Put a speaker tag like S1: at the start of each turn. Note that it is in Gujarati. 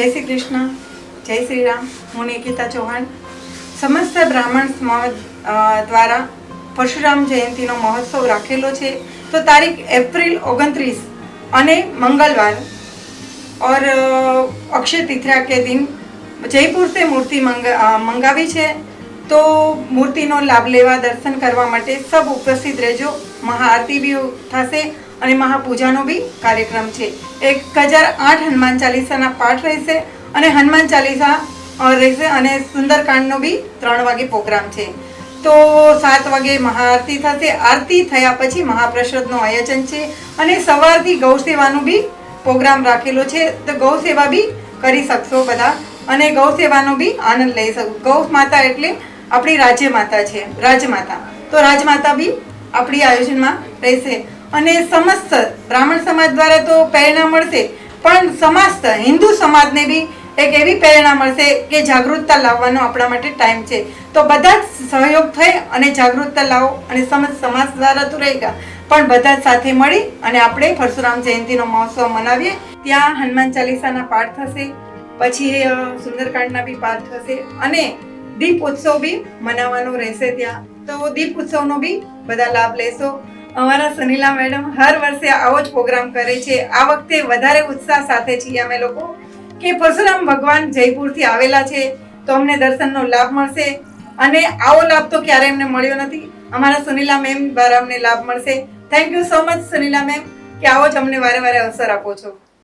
S1: જય શ્રી કૃષ્ણ, જય શ્રી રામ. હું નિકિતા ચૌહાણ. સમસ્ત બ્રાહ્મણ સમાજ દ્વારા પરશુરામ જયંતિનો મહોત્સવ રાખેલો છે. તો તારીખ એપ્રિલ 29 અને मंगलवार और अक्षय तृतीया के दिन जयपुर से मूर्ति मंगावी है। तो मूर्तिनो लाभ लेवा दर्शन करवा माटे सब उपस्थित रहेजो। महाआरती भी थशे અને મહાપૂજાનો બી કાર્યક્રમ છે। 1008 હનુમાન ચાલીસાના પાઠ રહેશે અને હનુમાન ચાલીસા રહેશે અને સુંદરકાંડનો બી 3 વાગે પ્રોગ્રામ છે। તો 7 વાગે મહાઆરતી થશે। આરતી થયા પછી મહાપ્રસાદનું આયોજન છે અને સવારથી ગૌસેવાનું બી પ્રોગ્રામ રાખેલો છે। તો ગૌસેવા બી કરી શકશો બધા અને ગૌસેવાનો બી આનંદ લઈ શકો। ગૌ માતા એટલે આપણી રાજ્યમાતા છે, રાજમાતા। તો રાજમાતા બી આપણી આયોજનમાં રહેશે અને સમસ્ત બ્રાહ્મણ સમાજ દ્વારા તો પ્રેરણા મળશે, પણ સમસ્ત હિન્દુ સમાજને બી એક એવી પ્રેરણા મળશે કે જાગૃતતા લાવવાનો આપણા માટે ટાઈમ છે। તો બધા જ સહયોગ થઈ અને જાગૃતતા લાવો અને સમસ્ત સમાજ દ્વારા તો રહેગા, પણ બધા સાથે મળી અને આપણે પરશુરામ જયંતિનો મહોત્સવ મનાવીએ। ત્યાં હનુમાન ચાલીસાના પાઠ થશે, પછી સુંદરકાંડના બી પાઠ થશે અને દીપ ઉત્સવ બી મનાવવાનો રહેશે ત્યાં। તો દીપ ઉત્સવનો બી બધા લાભ લેશો। અમારા સુનીલા મેડમ હર વર્ષે આવો જ પ્રોગ્રામ કરે છે। આ વખતે વધારે ઉત્સાહ સાથે છીએ અમે લોકો કે પરશુરામ ભગવાન જયપુરથી આવેલા છે તો અમને દર્શનનો લાભ મળશે અને આવો લાભ તો ક્યારે એમને મળ્યો નથી। અમારા સુનીલા મેમ દ્વારા અમને લાભ મળશે। Thank you so much Sunila ma'am કે આવો જ અમને વારે વારે અવસર આપો છો।